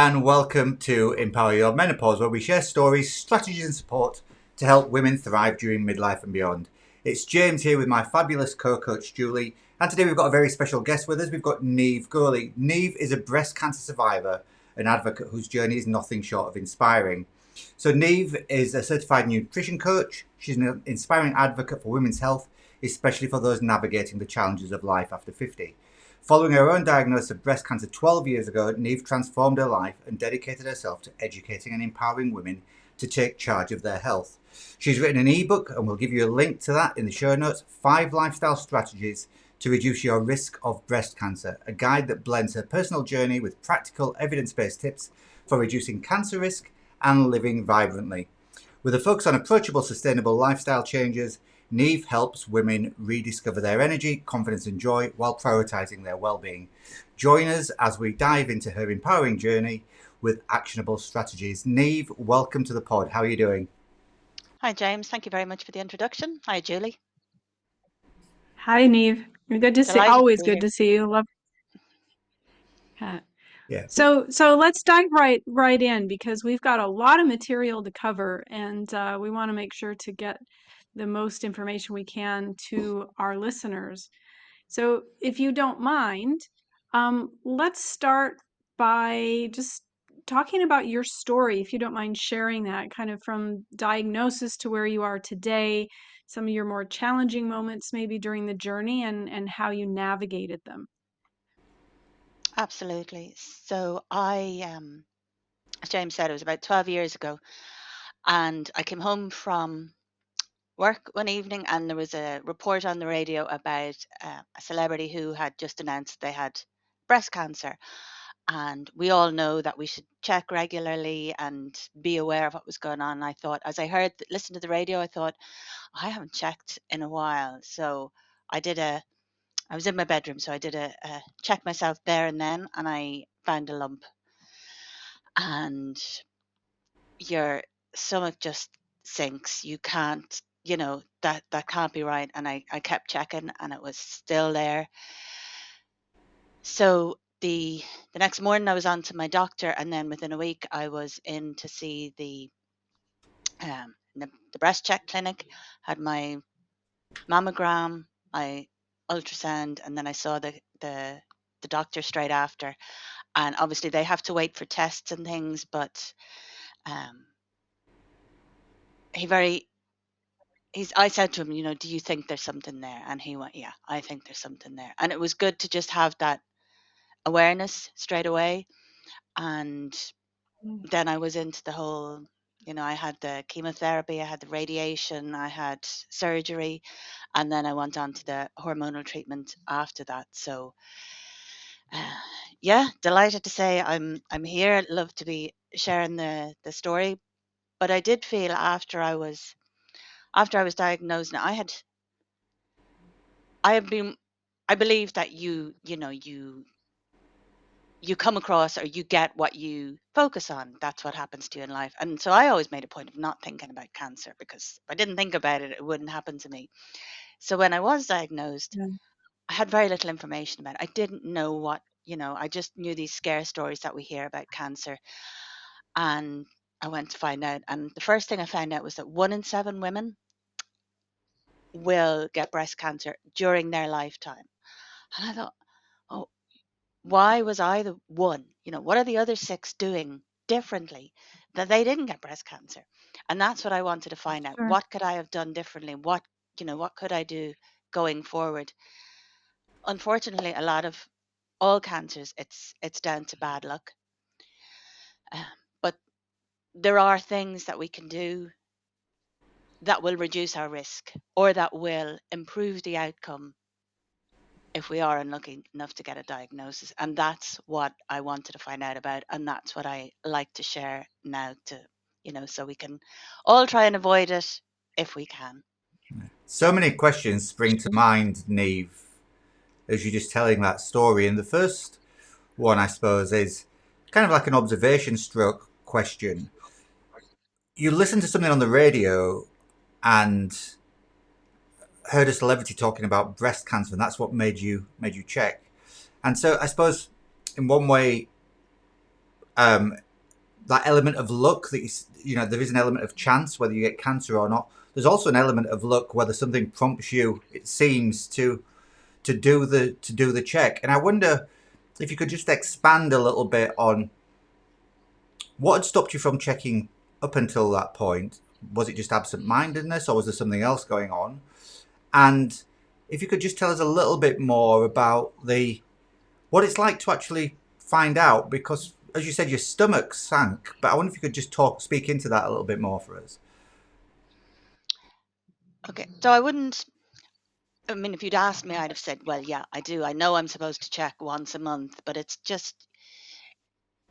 and welcome to Empower Your Menopause, where we share stories, strategies and support to help women thrive during midlife and beyond. It's James here with my fabulous co-coach Julie, and today we've got a very special guest with us. We've got Niamh Gourlay. Niamh is a breast cancer survivor and advocate whose journey is nothing short of inspiring. So Niamh is a certified nutrition coach. She's an inspiring advocate for women's health, especially for those navigating the challenges of life after 50. Following her own diagnosis of breast cancer 12 years ago, Niamh transformed her life and dedicated herself to educating and empowering women to take charge of their health. She's written an ebook, and we'll give you a link to that in the show notes, 5 lifestyle strategies to reduce your risk of breast cancer, a guide that blends her personal journey with practical evidence-based tips for reducing cancer risk and living vibrantly. With a focus on approachable, sustainable lifestyle changes, Niamh helps women rediscover their energy, confidence and joy while prioritising their well-being. Join us as we dive into her empowering journey with actionable strategies. Niamh, welcome to the pod. How are you doing? Hi, James. Thank you very much for the introduction. Hi, Julie. Hi, Niamh. Good to see. Delighted to Always be good here. to see you. Love. Yeah. Yeah. So let's dive right in because we've got a lot of material to cover, and we want to make sure to get the most information we can to our listeners. So if you don't mind, let's start by just talking about your story, if you don't mind sharing that, kind of from diagnosis to where you are today, some of your more challenging moments maybe during the journey, and how you navigated them. Absolutely. So as James said, it was about 12 years ago, and I came home from work one evening, and there was a report on the radio about a celebrity who had just announced they had breast cancer. And we all know that we should check regularly and be aware of what was going on. And I thought, as I listened to the radio, I thought, I haven't checked in a while. So I was in my bedroom, so I did a check myself there and then, and I found a lump. And your stomach just sinks. You can't, that can't be right. And I kept checking, and it was still there. So the next morning, I was on to my doctor, and then within a week, I was in to see the breast check clinic, had my mammogram, I ultrasound, and then I saw the doctor straight after. And obviously they have to wait for tests and things, but um, I said to him, do you think there's something there? And he went, yeah, I think there's something there. And it was good to just have that awareness straight away. And then I was into the whole, I had the chemotherapy, I had the radiation, I had surgery, and then I went on to the hormonal treatment after that. So yeah, delighted to say I'm here. I'd love to be sharing the story. But I did feel after I was diagnosed, now I believe that you come across, or you get what you focus on. That's what happens to you in life. And so I always made a point of not thinking about cancer, because if I didn't think about it, it wouldn't happen to me. So when I was diagnosed, Yeah. I had very little information about it. I didn't know what, I just knew these scare stories that we hear about cancer. And I went to find out. And the first thing I found out was that 1 in 7 women will get breast cancer during their lifetime. And I thought, oh, why was I the one? What are the other 6 doing differently that they didn't get breast cancer? And that's what I wanted to find out. Sure. What could I have done differently? What could I do going forward? Unfortunately, a lot of all cancers, it's down to bad luck. But there are things that we can do that will reduce our risk, or that will improve the outcome if we are unlucky enough to get a diagnosis. And that's what I wanted to find out about, and that's what I like to share now, to so we can all try and avoid it if we can. So many questions spring to mind, Niamh, as you're just telling that story. And the first one, I suppose, is kind of like an observation stroke question. You listen to something on the radio and heard a celebrity talking about breast cancer, and that's what made you check. And so I suppose in one way, that element of luck that there is an element of chance whether you get cancer or not. There's also an element of luck whether something prompts you, it seems, to do the check. And I wonder if you could just expand a little bit on what had stopped you from checking up until that point. Was it just absent-mindedness, or was there something else going on? And if you could just tell us a little bit more about what it's like to actually find out, because as you said, your stomach sank. But I wonder if you could just speak into that a little bit more for us. Okay, so I wouldn't. I mean, if you'd asked me, I'd have said, "Well, yeah, I do. I know I'm supposed to check once a month, but it's just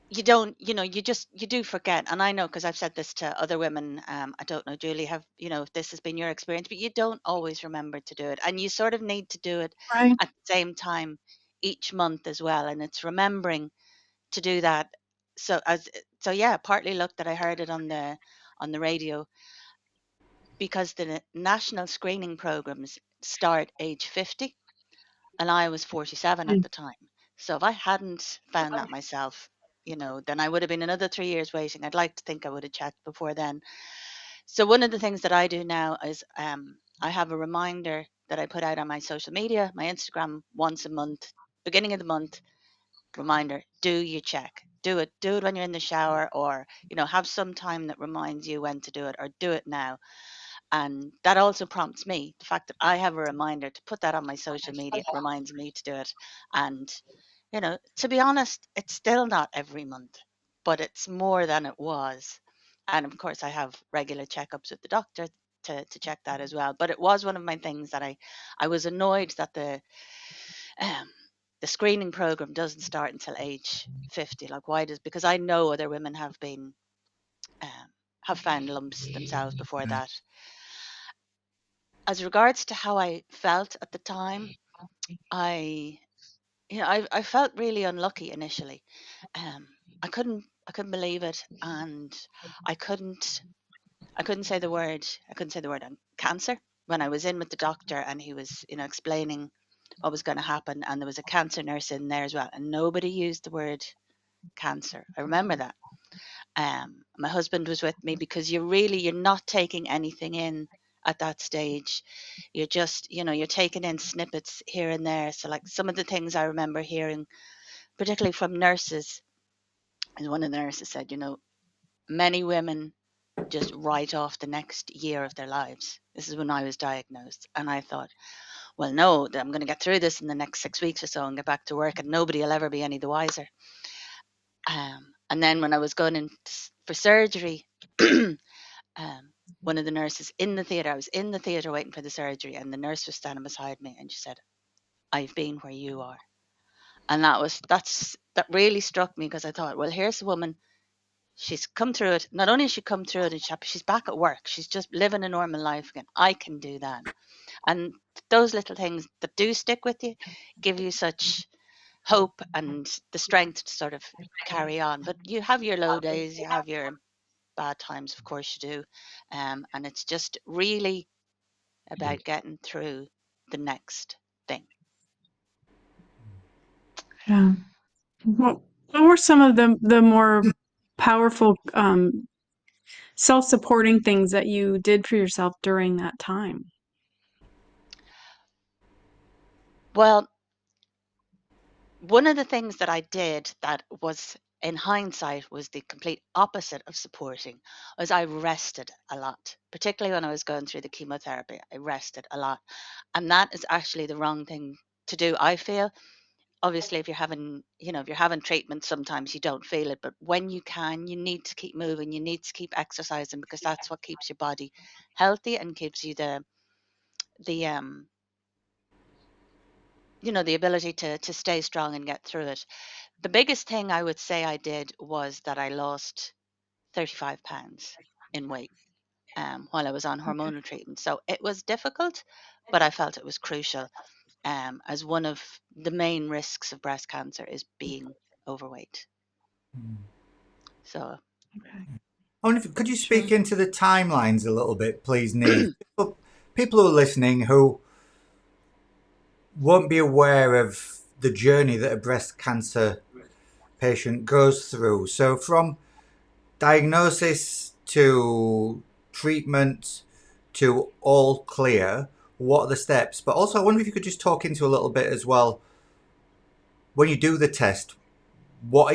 you don't. You do forget." And I know because I've said this to other women. I don't know, Julie, have if this has been your experience, but you don't always remember to do it, and you sort of need to do it Right. at the same time each month as well. And it's remembering to do that. So yeah, partly luck that I heard it on the radio because the national screening programs start age 50 and I was 47 at Mm. the time. So if I hadn't found that myself, then I would have been another 3 years waiting. I'd like to think I would have checked before then. So one of the things that I do now is I have a reminder that I put out on my social media, my Instagram once a month, beginning of the month, reminder, do your check. Do it when you're in the shower, or have some time that reminds you when to do it, or do it now. And that also prompts me. The fact that I have a reminder to put that on my social media reminds me to do it. And, to be honest, it's still not every month, but it's more than it was. And of course, I have regular checkups with the doctor to check that as well. But it was one of my things that I was annoyed that um, the screening program doesn't start until age 50. Like, why does, because I know other women um, have found lumps themselves before that. As regards to how I felt at the time, I I felt really unlucky initially. Um, I couldn't believe it, and I couldn't I couldn't say the word cancer when I was in with the doctor, and he was explaining what was going to happen, and there was a cancer nurse in there as well, and nobody used the word cancer. I remember that. My husband was with me because you're not taking anything in at that stage. You're just, you're taking in snippets here and there. So like some of the things I remember hearing, particularly from nurses, and one of the nurses said, many women just write off the next year of their lives. This is when I was diagnosed. And I thought, well, no, I'm going to get through this in the next 6 weeks or so and get back to work, and nobody will ever be any the wiser. And then when I was going in for surgery, one of the nurses in the theatre, I was in the theatre waiting for the surgery, and the nurse was standing beside me, and she said, "I've been where you are." And that really struck me, because I thought, well, here's a woman, she's come through it. Not only has she come through it, and she's back at work, she's just living a normal life again. I can do that. And those little things that do stick with you give you such hope and the strength to sort of carry on. But you have your low days, you have your bad times, of course you do. And it's just really about getting through the next thing. Yeah. What were some of the more powerful self-supporting things that you did for yourself during that time? Well, one of the things that I did that was, in hindsight, was the complete opposite of supporting, was I rested a lot, particularly when I was going through the chemotherapy. I rested a lot. And that is actually the wrong thing to do, I feel. Obviously, if you're having treatment, sometimes you don't feel it, but when you can, you need to keep moving, you need to keep exercising, because that's what keeps your body healthy and gives you the the ability to stay strong and get through it. The biggest thing I would say I did was that I lost 35 pounds in weight while I was on Okay. hormonal treatment. So it was difficult, but I felt it was crucial, as one of the main risks of breast cancer is being overweight. So, Okay. I wonder if, could you Sure. speak into the timelines a little bit, please, Niamh? People who are listening who won't be aware of the journey that a breast cancer patient goes through. So from diagnosis to treatment to all clear, what are the steps? But also, I wonder if you could just talk into a little bit as well. When you do the test, what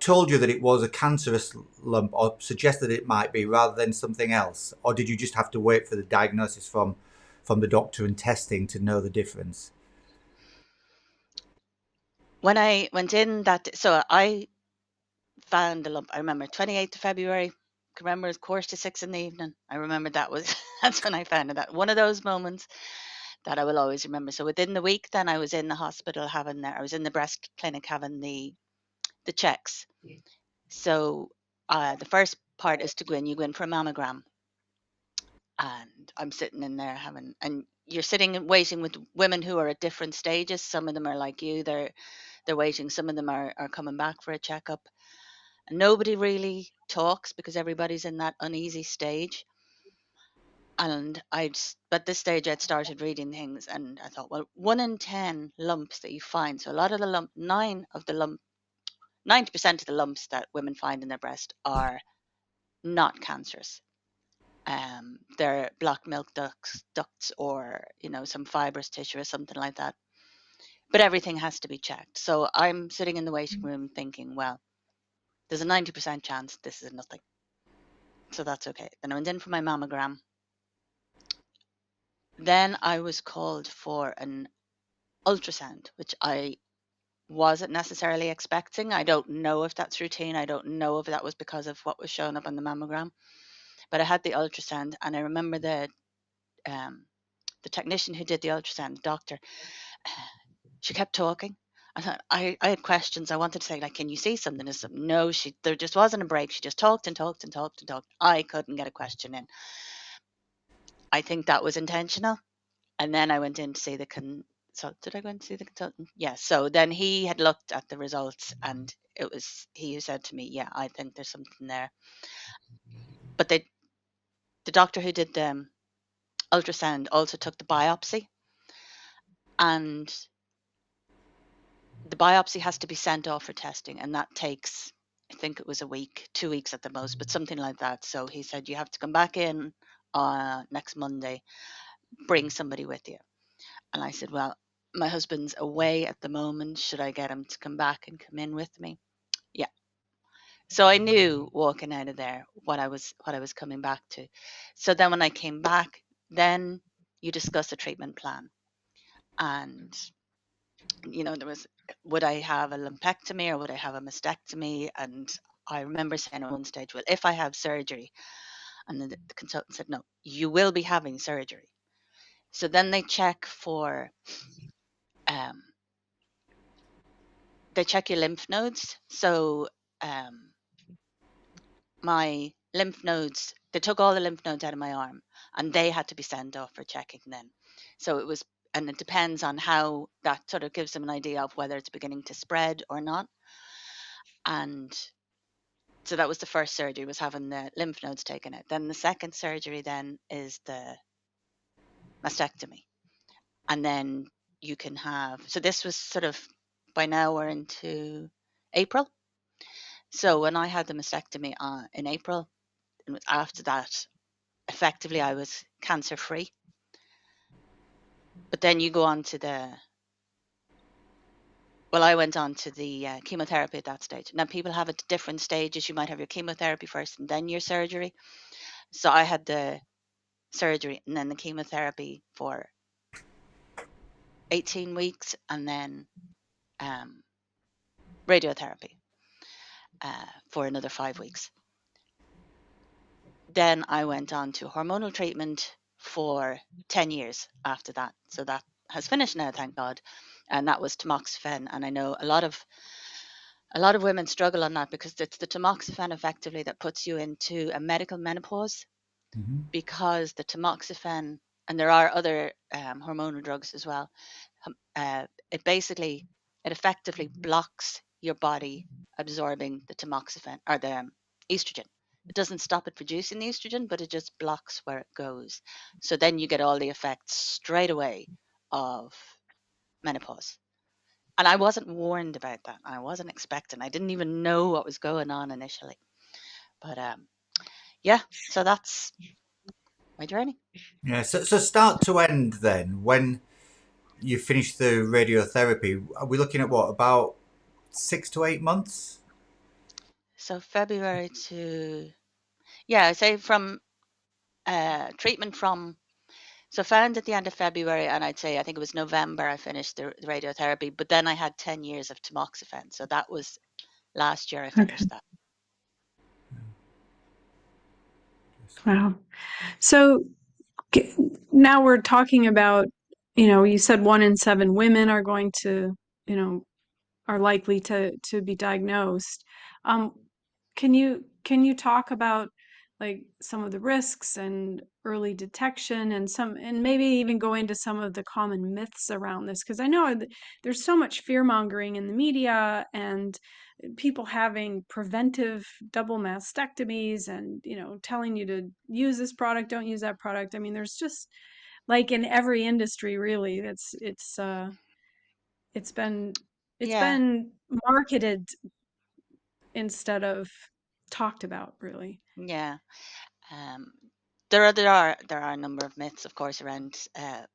told you that it was a cancerous lump, or suggested it might be, rather than something else? Or did you just have to wait for the diagnosis from the doctor and testing to know the difference? When I went in so I found the lump. I remember 28th of February. I can remember it was 4:45 in the evening. I remember that was that's when I found it. That one of those moments that I will always remember. So within the week, then I was in the hospital I was in the breast clinic having the checks. So the first part is to go in. You go in for a mammogram, and I'm sitting in there and you're sitting and waiting with women who are at different stages. Some of them are like you, they're waiting. Some of them are coming back for a checkup. And nobody really talks because everybody's in that uneasy stage. And at this stage, I'd started reading things, and I thought, well, 1 in 10 lumps that you find. So a lot of the 90% of the lumps that women find in their breast are not cancerous. They're blocked milk ducts, or some fibrous tissue or something like that. But everything has to be checked. So I'm sitting in the waiting room thinking, well, there's a 90% chance this is nothing. So that's okay. Then I went in for my mammogram. Then I was called for an ultrasound, which I wasn't necessarily expecting. I don't know if that's routine. I don't know if that was because of what was showing up on the mammogram. But I had the ultrasound, and I remember the technician who did the ultrasound, the doctor, she kept talking. I thought I had questions. I wanted to say, like, can you see something? Is something? No, there just wasn't a break. She just talked and talked and talked and talked. I couldn't get a question in. I think that was intentional. And then I went in to see so did I go in to see the consultant? Yeah. So then he had looked at the results, and it was he who said to me, yeah, I think there's something there. But the doctor who did the ultrasound also took the biopsy, and the biopsy has to be sent off for testing, and that takes, I think it was a week, 2 weeks at the most, but something like that. So he said, you have to come back in next Monday, bring somebody with you. And I said, well, my husband's away at the moment. Should I get him to come back and come in with me? Yeah. So I knew walking out of there what I was coming back to. So then when I came back, then you discuss a treatment plan. And there was, would I have a lumpectomy or would I have a mastectomy? And I remember saying at one stage, well, if I have surgery, and then the consultant said, no, you will be having surgery. So then um, they check your lymph nodes. So um, my lymph nodes, they took all the lymph nodes out of my arm, and they had to be sent off for checking then. So and it depends on how that sort of gives them an idea of whether it's beginning to spread or not. And so that was the first surgery, was having the lymph nodes taken out. Then the second surgery then is the mastectomy. And then you can have, so this was sort of, by now we're into April. So when I had the mastectomy in April, and after that, effectively I was cancer free. But then you go on to I went on to the chemotherapy at that stage. Now people have it at different stages. You might have your chemotherapy first and then your surgery. So I had the surgery and then the chemotherapy for 18 weeks, and then um, radiotherapy for another 5 weeks. Then I went on to hormonal treatment for 10 years after that. So that has finished now, thank God. And that was tamoxifen. And I know a lot of women struggle on that because it's the tamoxifen effectively that puts you into a medical menopause, Mm-hmm. because the tamoxifen, and there are other hormonal drugs as well, it effectively blocks your body absorbing the tamoxifen or the estrogen. It doesn't stop it producing the estrogen, but it just blocks where it goes. So then you get all the effects straight away of menopause. And I wasn't warned about that. I wasn't expecting. I didn't even know what was going on initially. But yeah, so that's my journey. Yeah. So start to end then, when you finish the radiotherapy, are we looking at what, about 6 to 8 months? So February to, yeah, I say from treatment from, so found at the end of February, and I'd say I think it was November I finished the radiotherapy, but then I had 10 years of tamoxifen. So that was last year I Okay. finished that. Wow. So now we're talking about, you said 1 in 7 women are going to, you know, are likely to be diagnosed. Um, can you talk about like some of the risks and early detection and maybe even go into some of the common myths around this? Because I know there's so much fear mongering in the media and people having preventive double mastectomies and telling you to use this product, don't use that product. I mean, there's just like in every industry really, it's been it's Yeah, been marketed instead of talked about, really. yeah. Um, there are a number of myths, of course, around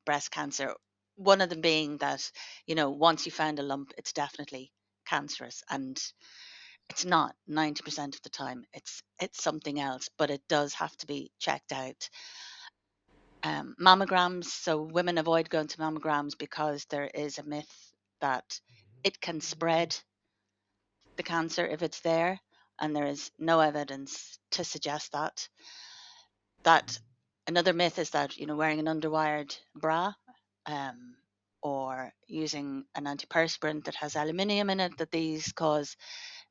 breast cancer. One of them being that once you found a lump, it's definitely cancerous, and it's not. 90% of the time, it's something else, but it does have to be checked out. Mammograms, so women avoid going to mammograms because there is a myth that it can spread the cancer if it's there, and there is no evidence to suggest that. That another myth is that wearing an underwired bra, um, or using an antiperspirant that has aluminium in it, that these cause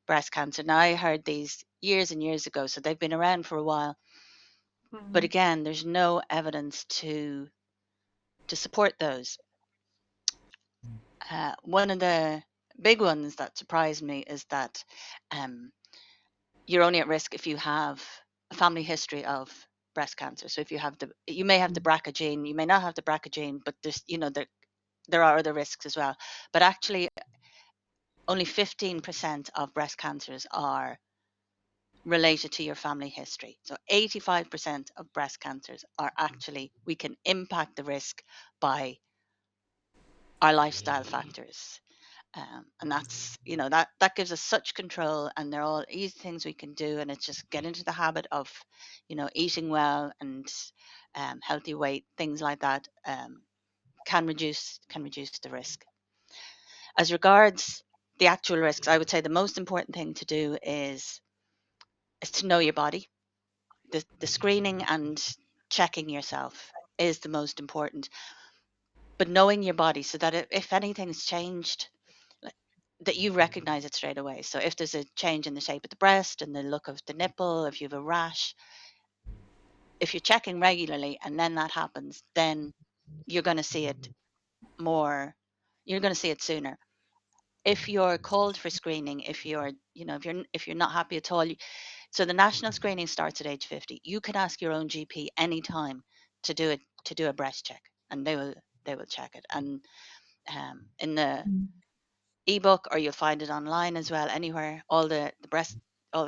breast cancer. Now, I heard these years and years ago, so they've been around for a while. But Mhm. again, there's no evidence to support those. One of the big ones that surprised me is that um, you're only at risk if you have a family history of breast cancer. So if you may have the BRCA gene, you may not have the BRCA gene, but there are other risks as well. But actually, only 15% of breast cancers are related to your family history. So 85% of breast cancers are actually, we can impact the risk by our lifestyle factors. And that's, that gives us such control, and they're all easy things we can do. And it's just get into the habit of, eating well and healthy weight, things like that, can reduce the risk. As regards the actual risks, I would say the most important thing to do is to know your body. The screening and checking yourself is the most important, but knowing your body so that if anything's changed, like, that you recognize it straight away. So if there's a change in the shape of the breast and the look of the nipple, if you have a rash, if you're checking regularly and then that happens, then you're going to see it more, you're going to see it sooner. If you're called for screening, if you're not happy at all, so the national screening starts at age 50. You can ask your own GP anytime to do it, to do a breast check, and they will check it. And in the eBook, or you'll find it online as well, anywhere, all the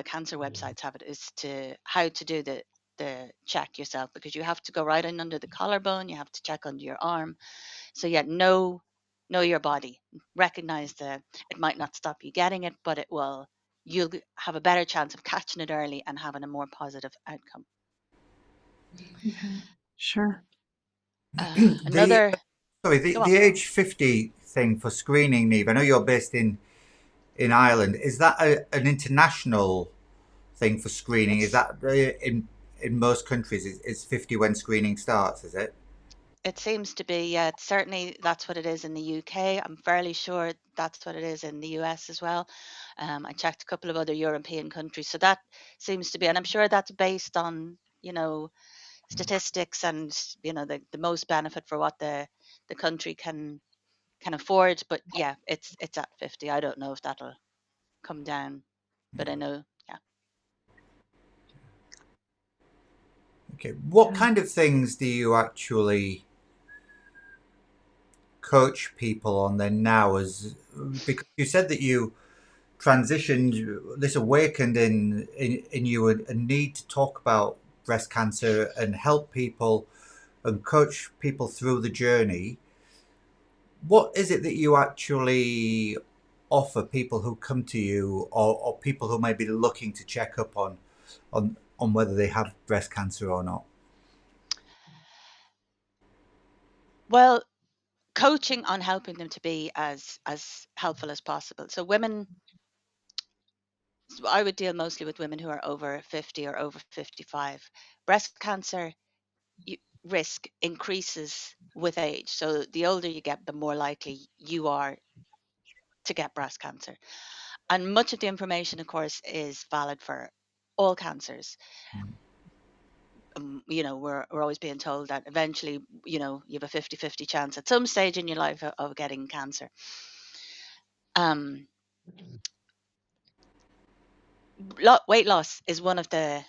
cancer websites have it, is to how to do the check yourself, because you have to go right in under the collarbone, you have to check under your arm. So yeah, know your body, recognize it might not stop you getting it, but you'll have a better chance of catching it early and having a more positive outcome. Okay. Sure. The Another, sorry, the, go on. the age 50 thing for screening, Niamh. I know you're based in Ireland. Is that an international thing for screening? Is It's that in most countries? Is 50 when screening starts? Is it? It seems to be, yeah, certainly that's what it is in the UK. I'm fairly sure that's what it is in the US as well. I checked a couple of other European countries. So that seems to be, and I'm sure that's based on, statistics and, the most benefit for what the country can afford. But yeah, it's at 50. I don't know if that'll come down, but I know, yeah. Okay. What Yeah. kind of things do you actually coach people on then now, as because you said that you transitioned, this awakened in you a need to talk about breast cancer and help people and coach people through the journey. What is it that you actually offer people who come to you, or people who may be looking to check up on whether they have breast cancer or not? Well, coaching on helping them to be as helpful as possible. So women, I would deal mostly with women who are over 50 or over 55. Breast cancer risk increases with age. So the older you get, the more likely you are to get breast cancer. And much of the information, of course, is valid for all cancers. We're always being told that eventually, you have a 50-50 chance at some stage in your life of getting cancer. Um, Weight loss is the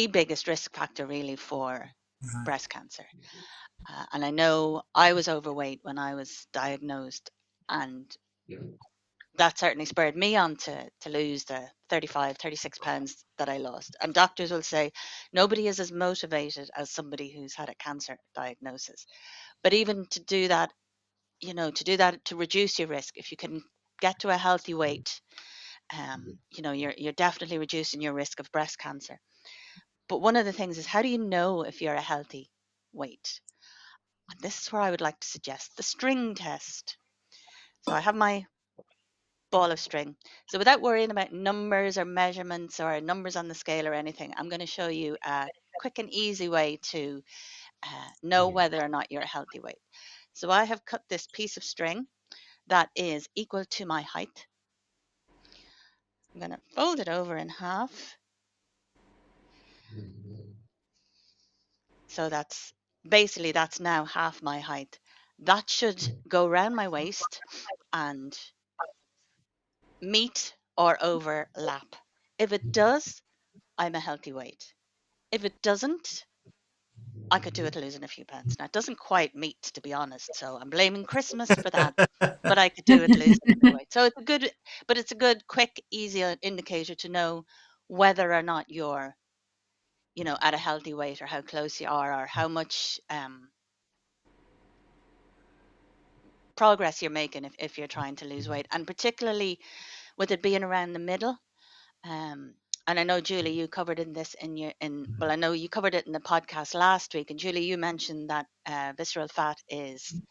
biggest risk factor really for breast cancer. And I know I was overweight when I was diagnosed, and that certainly spurred me on to lose the 35, 36 pounds that I lost. And doctors will say nobody is as motivated as somebody who's had a cancer diagnosis. But even to do that, to reduce your risk, if you can get to a healthy weight, you're definitely reducing your risk of breast cancer. But one of the things is, how do you know if you're a healthy weight? And this is where I would like to suggest the string test. So I have my ball of string. So without worrying about numbers or measurements or numbers on the scale or anything, I'm going to show you a quick and easy way to know whether or not you're a healthy weight. So I have cut this piece of string that is equal to my height. I'm going to fold it over in half. So that's now half my height. That should go around my waist and meet or overlap. If it does, I'm a healthy weight. If it doesn't, I could do it losing a few pounds. Now, it doesn't quite meet, to be honest, so I'm blaming Christmas for that, but I could do it losing a bit of weight. So it's a good, quick, easy indicator to know whether or not you're, at a healthy weight, or how close you are, or how much progress you're making if you're trying to lose weight, and particularly with it being around the middle. And I know, Julie, you covered I know you covered it in the podcast last week. And Julie, you mentioned that visceral fat is,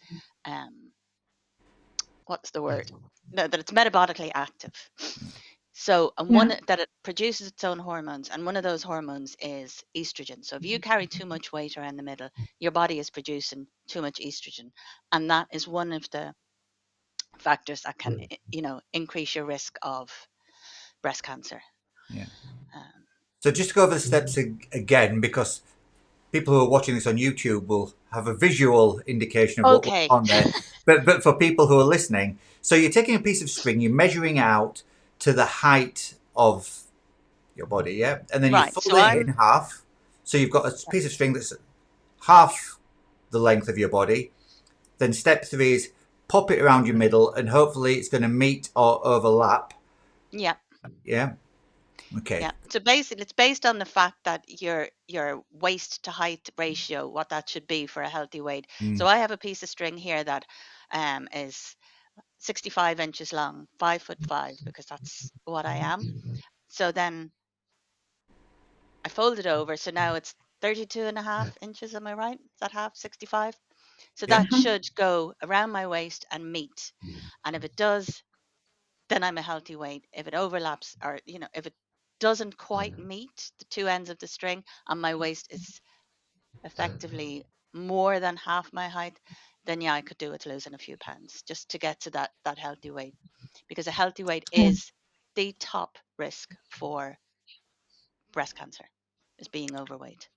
what's the word? No, that it's metabolically active. So, and Yeah. that it produces its own hormones, and one of those hormones is estrogen. So if you carry too much weight around the middle, your body is producing too much estrogen, and that is one of the factors that can, increase your risk of breast cancer. Yeah. Um, So just to go over the steps again, because people who are watching this on YouTube will have a visual indication of what went okay. on there. But for people who are listening, so you're taking a piece of string, you're measuring out to the height of your body, yeah, and then you Right. fold So it in half. So you've got a piece of string that's half the length of your body. Then step three is pop it around your middle, and hopefully it's going to meet or overlap. yeah. Yeah. Okay. Yeah. So basically, it's based on the fact that your waist to height ratio, what that should be for a healthy weight. So Mm. I have a piece of string here that is 65 inches long, 5'5", because that's what I am. So then I fold it over. So now it's 32.5 inches. Am I right? Is that half 65? So Yeah. that should go around my waist and meet. And if it does, then I'm a healthy weight. If it overlaps, or if it doesn't quite meet the two ends of the string and my waist is effectively more than half my height, then yeah, I could do with losing a few pounds just to get to that healthy weight, because a healthy weight is the top risk for breast cancer, is being overweight.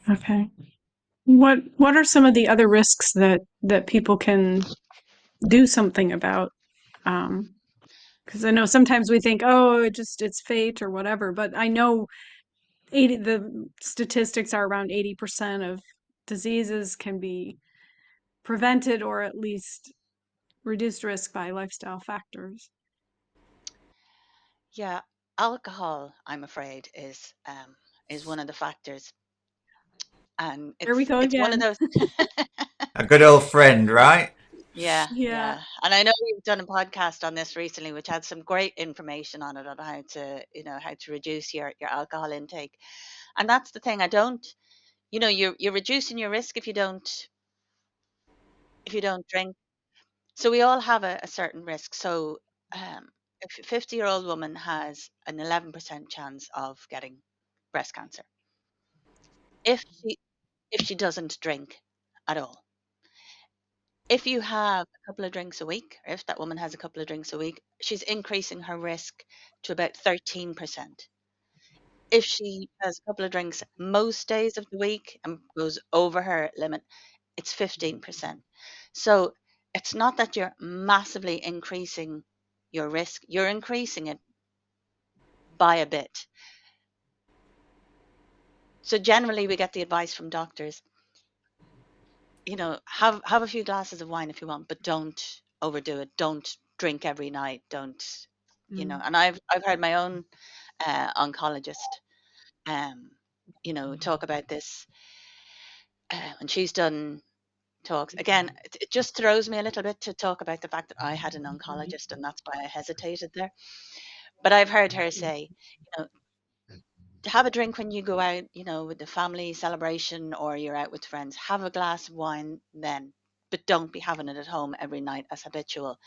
Okay. What are some of the other risks that people can do something about? Because I know sometimes we think, oh, it's fate or whatever, but I know the statistics are around 80% of diseases can be prevented or at least reduced risk by lifestyle factors. Yeah, alcohol, I'm afraid, is one of the factors, and Here we go it's one of again. those. A good old friend, right? Yeah, Yeah. yeah. And I know you've done a podcast on this recently, which had some great information on it on how to, how to reduce your alcohol intake. And that's the thing. I don't, you're reducing your risk if you don't drink. So we all have a certain risk. So if a 50-year-old woman has an 11% chance of getting breast cancer if she doesn't drink at all. If you have a couple of drinks a week, or if that woman has a couple of drinks a week, she's increasing her risk to about 13%. If she has a couple of drinks most days of the week and goes over her limit, it's 15%. So it's not that you're massively increasing your risk, you're increasing it by a bit. So generally, we get the advice from doctors, have a few glasses of wine if you want, but don't overdo it. Don't drink every night. Don't, Mm. and I've heard my own oncologist, talk about this, and she's done talks. Again, it just throws me a little bit to talk about the fact that I had an oncologist, and that's why I hesitated there. But I've heard her say, to have a drink when you go out, with the family celebration or you're out with friends, have a glass of wine then, but don't be having it at home every night as habitual.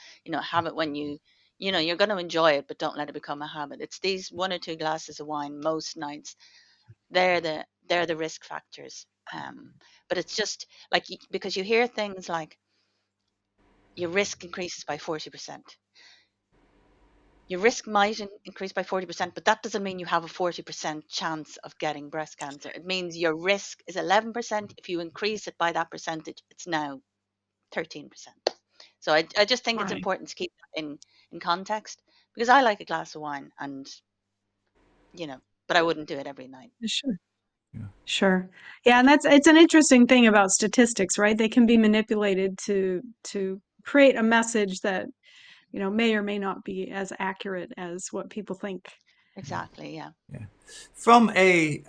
Have it when you're going to enjoy it, but don't let it become a habit. It's these one or two glasses of wine most nights. They're the risk factors. But it's just like because you hear things like your risk increases by 40%. Your risk might increase by 40%, but that doesn't mean you have a 40% chance of getting breast cancer. It means your risk is 11%. If you increase it by that percentage, it's now 13%. So I just think it's Right. important to keep that in context because I like a glass of wine but I wouldn't do it every night. Sure. Yeah. Sure. Yeah, and it's an interesting thing about statistics, right? They can be manipulated to create a message that, may or may not be as accurate as what people think. Exactly. Yeah. Yeah. From a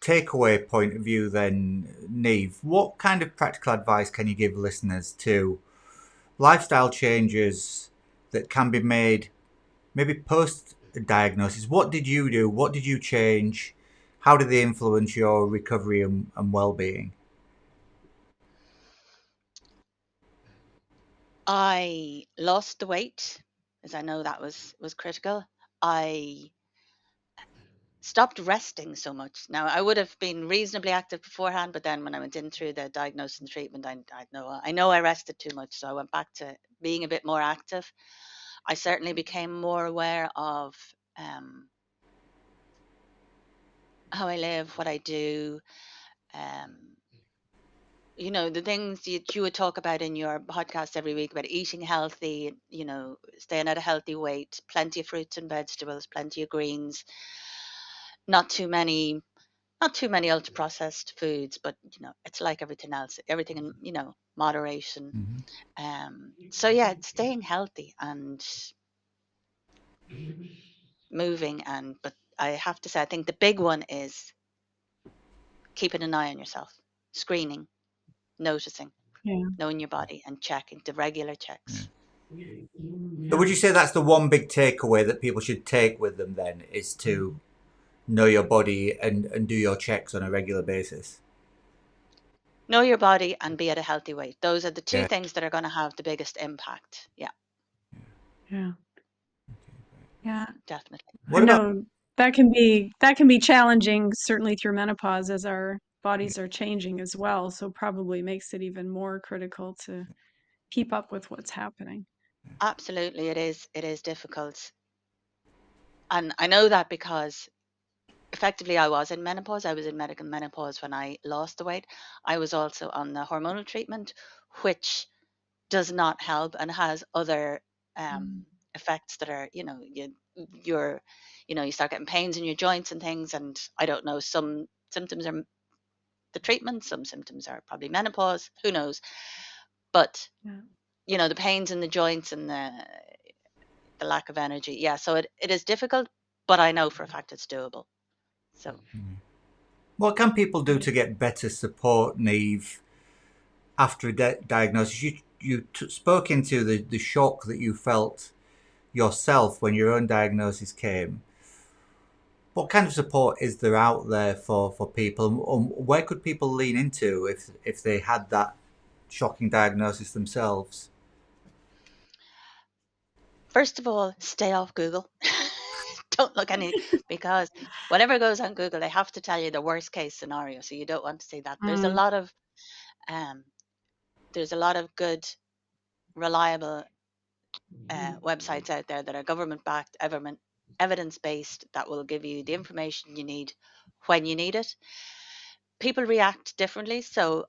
takeaway point of view, then, Niamh, what kind of practical advice can you give listeners to lifestyle changes that can be made maybe post diagnosis? What did you do? What did you change? How did they influence your recovery and well-being? I lost the weight, as I know that was critical. I stopped resting so much. Now, I would have been reasonably active beforehand, but then when I went in through the diagnosis and treatment, I know I rested too much, so I went back to being a bit more active. I certainly became more aware of um, how I live, what I do, um, the things that you would talk about in your podcast every week about eating healthy, staying at a healthy weight, plenty of fruits and vegetables, plenty of greens, not too many ultra processed foods, but it's like everything else, everything in moderation. Mm-hmm. So yeah, it's staying healthy and moving, but I have to say, I think the big one is keeping an eye on yourself, screening, noticing, Yeah. knowing your body, and checking the regular Yeah. checks. So would you say that's the one big takeaway that people should take with them then, is to know your body and do your checks on a regular basis? Know your body and be at a healthy weight. Those are the two Yeah. things that are going to have the biggest impact. Yeah, Yeah. Yeah. definitely. I What about know that can be challenging, certainly through menopause as our yeah. bodies are changing as well. So probably makes it even more critical to keep up with what's happening. Absolutely, it is difficult. And I know that because effectively I was in menopause. I was in medical menopause when I lost the weight. I was also on the hormonal treatment, which does not help and has other Mm. effects that are, you're, you start getting pains in your joints and things. And I don't know, some symptoms are the treatment. Some symptoms are probably menopause, who knows. But, the pains in the joints and the lack of energy. Yeah, so it is difficult, but I know for a fact it's doable. So What can people do to get better support, Niamh, after a diagnosis? You spoke into the shock that you felt yourself when your own diagnosis came. What kind of support is there out there for people? Where could people lean into if they had that shocking diagnosis themselves? first of all, stay off Google. Don't look any, because whatever goes on Google, they have to tell you the worst case scenario. So you don't want to see that. Um, there's a lot of good, reliable websites out there that are government backed, evidence based, that will give you the information you need when you need it. People react differently. So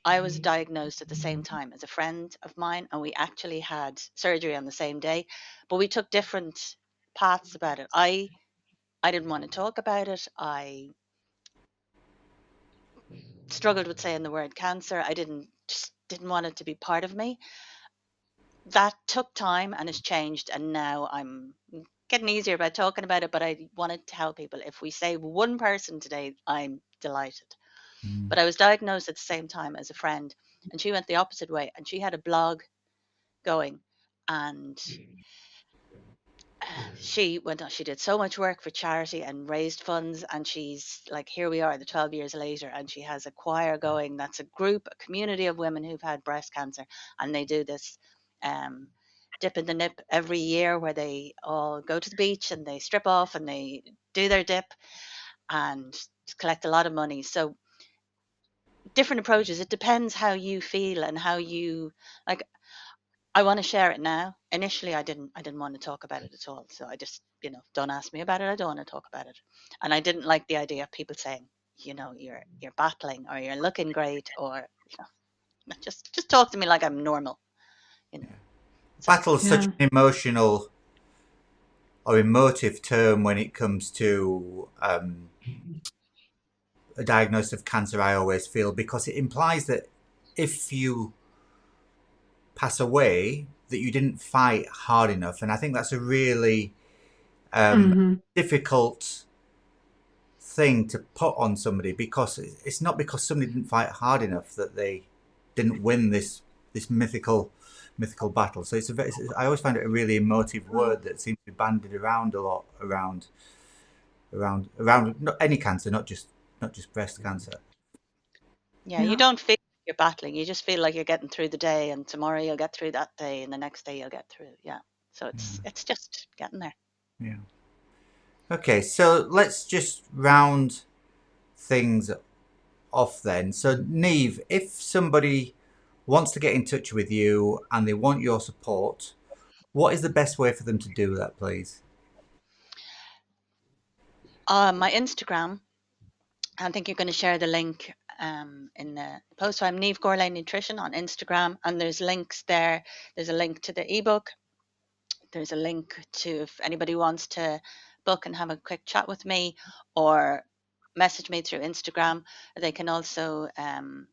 I was diagnosed at the same time as a friend of mine, and we actually had surgery on the same day, but we took different paths about it. I didn't want to talk about it. I struggled with saying the word cancer. I just didn't want it to be part of me. That took time and has changed, and now I'm getting easier about talking about it. But I want to tell people, if we save one person today, I'm delighted. But I was diagnosed at the same time as a friend, and she went the opposite way, and she had a blog going, and she went on, she did so much work for charity and raised funds, and she's like, here we are, the 12 years later, and she has a choir going. That's a community of women who've had breast cancer, and they do this dip in the nip every year, where they all go to the beach and they strip off and they do their dip and collect a lot of money. So different approaches. It depends how you feel and how you like. I want to share it now. Initially, I didn't want to talk about it at all. So I just, don't ask me about it. I don't want to talk about it. And I didn't like the idea of people saying, you're battling, or you're looking great, or just talk to me like I'm normal. So Battle is such an emotional or emotive term when it comes to a diagnosis of cancer, I always feel, because it implies that if you pass away, that you didn't fight hard enough. And I think that's a really difficult thing to put on somebody, because it's not because somebody didn't fight hard enough that they didn't win this mythical battle. So I always find it a really emotive word that seems to be bandied around a lot around not any cancer, not just breast cancer. yeah, you don't feel like you're battling. You just feel like you're getting through the day, and tomorrow you'll get through that day, and the next day you'll get through. Yeah. So it's just getting there. Yeah. Okay, so let's just round things off then. So Niamh, if somebody wants to get in touch with you and they want your support, what is the best way for them to do that, please? My Instagram, I think you're going to share the link in the post. So I'm Niamh Gourlay Nutrition on Instagram, and there's links there. There's a link to the ebook. There's a link to, if anybody wants to book and have a quick chat with me, or message me through Instagram. They can also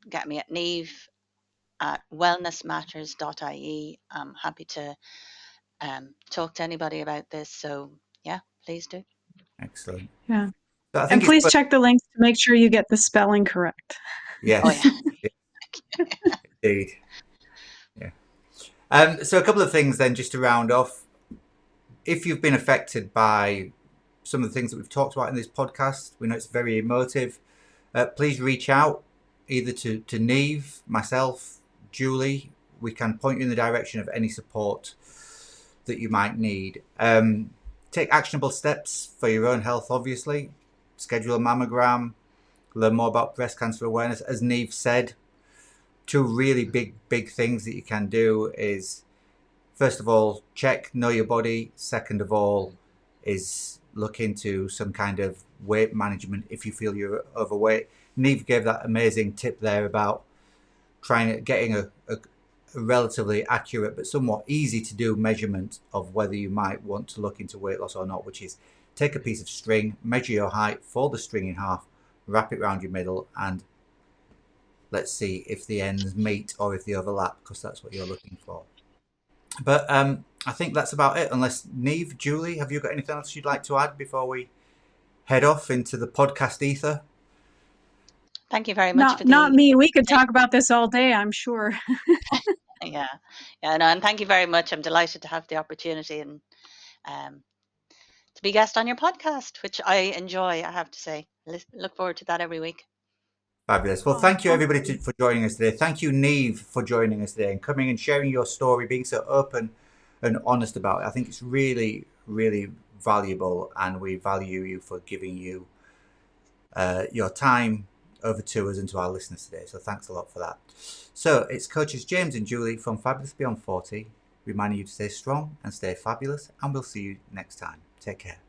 get me at Niamh at wellnessmatters.ie. I'm happy to talk to anybody about this. So yeah, please do. Excellent. Yeah. So I And think please check the links to make sure you get the spelling correct. yes. Oh yeah. Indeed. Yeah. So a couple of things then, just to round off. If you've been affected by some of the things that we've talked about in this podcast, we know it's very emotive. Please reach out either to Niamh, myself, Julie. We can point you in the direction of any support that you might need. Take actionable steps for your own health, obviously. Schedule a mammogram. Learn more about breast cancer awareness. As Niamh said, two really big things that you can do is, first of all, know your body. Second of all, is look into some kind of weight management if you feel you're overweight. Niamh gave that amazing tip there about getting a relatively accurate but somewhat easy to do measurement of whether you might want to look into weight loss or not, which is take a piece of string, measure your height, fold the string in half, wrap it around your middle, and let's see if the ends meet or if they overlap, because that's what you're looking for. But I think that's about it, unless Niamh, Julie, have you got anything else you'd like to add before we head off into the podcast ether? Thank you very much Not for not the me. We could talk about this all day, I'm sure. yeah, yeah, no, and thank you very much. I'm delighted to have the opportunity and um, to be guest on your podcast, which I enjoy. I have to say, look forward to that every week. Fabulous. Well, Oh, thank you everybody awesome. for joining us today. Thank you, Niamh, for joining us today and coming and sharing your story, being so open and honest about it. I think it's really, really valuable, and we value you for giving your time over to us and to our listeners today. So thanks a lot for that. So it's coaches James and Julie from Fabulous Beyond 40, reminding you to stay strong and stay fabulous, and we'll see you next time. Take care.